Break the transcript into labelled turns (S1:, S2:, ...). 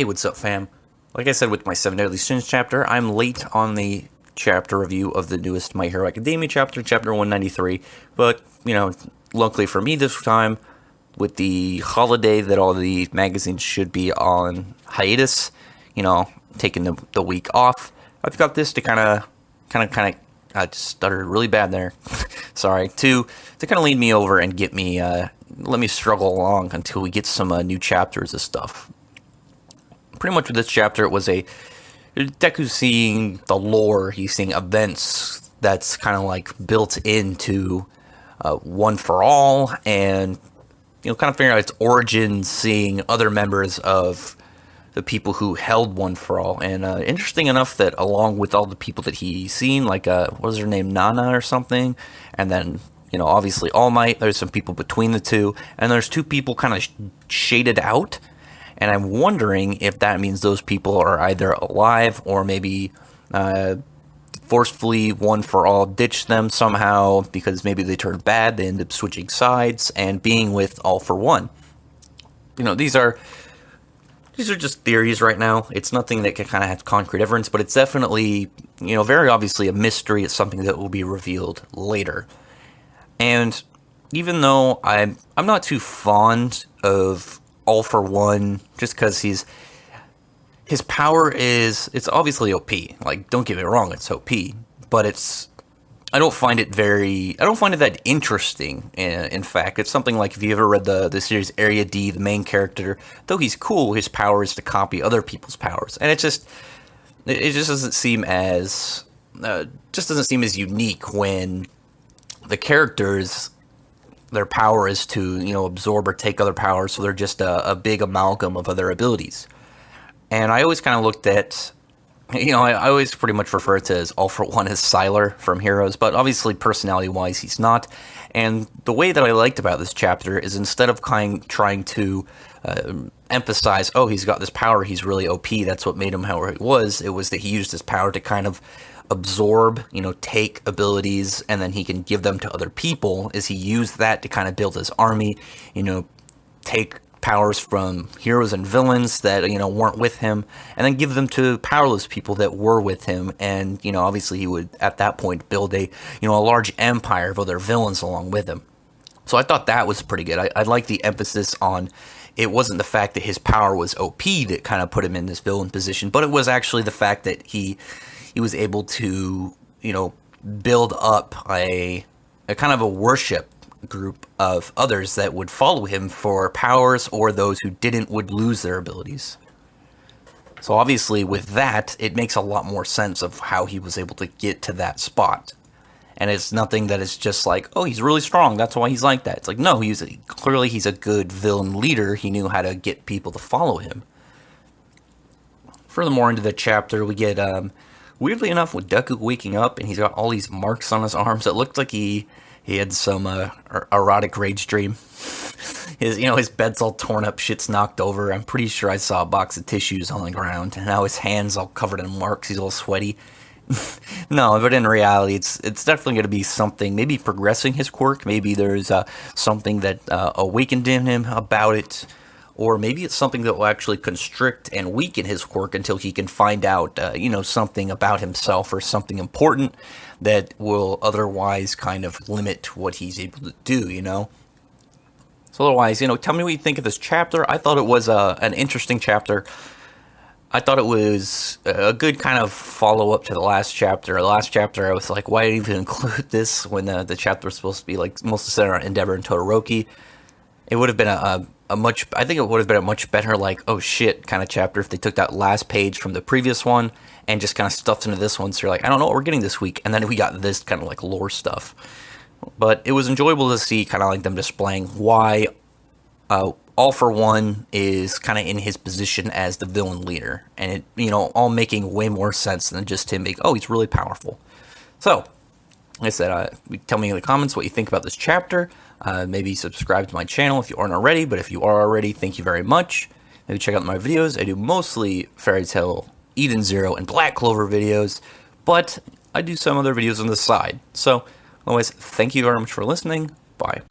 S1: Hey, what's up, fam? Like I said with my 7 Deadly Sins chapter, I'm late on the chapter review of the newest My Hero Academia chapter, chapter 193. But, luckily for me this time, with the holiday that all the magazines should be on hiatus, taking the week off, I've got this to I just stuttered really bad there. Sorry. To kind of lead me over and get me, let me struggle along until we get some new chapters of stuff. Pretty much with this chapter, it was Deku's seeing the lore, he's seeing events that's kind of like built into One for All, and kind of figuring out its origins, seeing other members of the people who held One for All. And interesting enough that along with all the people that he's seen, like what was her name, Nana or something, and then obviously All Might, there's some people between the two, and there's two people kind of shaded out. And I'm wondering if that means those people are either alive or maybe forcefully One for All ditched them somehow because maybe they turned bad, they end up switching sides and being with All for One. These are just theories right now. It's nothing that can kind of have concrete evidence, but it's definitely, very obviously a mystery. It's something that will be revealed later. And even though I'm not too fond of All for One, just because his power it's obviously OP. Like, don't get me wrong, it's OP, but I don't find it that interesting. In fact, it's something like if you ever read the series Area D, the main character, though he's cool, his power is to copy other people's powers, and it just doesn't seem as unique when the characters, their power is to, absorb or take other powers, so they're just a big amalgam of other abilities. And I always kind of looked at, I always pretty much refer to as All for One as Sylar from Heroes, but obviously personality-wise he's not. And the way that I liked about this chapter is instead of trying to emphasize, oh, he's got this power, he's really OP, that's what made him how it was that he used his power to kind of absorb, take abilities, and then he can give them to other people, is he used that to kind of build his army, take powers from heroes and villains that, weren't with him, and then give them to powerless people that were with him, and, obviously he would, at that point, build a large empire of other villains along with him. So I thought that was pretty good. I like the emphasis on, it wasn't the fact that his power was OP that kind of put him in this villain position, but it was actually the fact that he was able to, build up a kind of a worship group of others that would follow him for powers, or those who didn't would lose their abilities. So obviously with that, it makes a lot more sense of how he was able to get to that spot. And it's nothing that is just like, oh, he's really strong, that's why he's like that. It's like, no, clearly he's a good villain leader. He knew how to get people to follow him. Furthermore, into the chapter, we get, weirdly enough, with Deku waking up and he's got all these marks on his arms, it looked like he had some erotic rage dream. His bed's all torn up, shit's knocked over. I'm pretty sure I saw a box of tissues on the ground, and now his hand's all covered in marks. He's all sweaty. No, but in reality, it's definitely going to be something, maybe progressing his quirk. Maybe there's something that awakened in him about it. Or maybe it's something that will actually constrict and weaken his quirk until he can find out, something about himself or something important that will otherwise kind of limit what he's able to do, So otherwise, tell me what you think of this chapter. I thought it was an interesting chapter. I thought it was a good kind of follow-up to the last chapter. The last chapter, I was like, why did I even include this when the chapter was supposed to be like mostly centered on Endeavor and Todoroki? It would have been I think it would have been a much better, like, oh shit kind of chapter if they took that last page from the previous one and just kind of stuffed into this one. So you're like, I don't know what we're getting this week. And then we got this kind of like lore stuff. But it was enjoyable to see kind of like them displaying why All for One is kind of in his position as the villain leader. And it, all making way more sense than just him being, oh, he's really powerful. So, like I said, tell me in the comments what you think about this chapter. Maybe subscribe to my channel if you aren't already, but if you are already, thank you very much. Maybe check out my videos. I do mostly Fairy Tail, Eden Zero, and Black Clover videos, but I do some other videos on the side. So, otherwise, thank you very much for listening. Bye.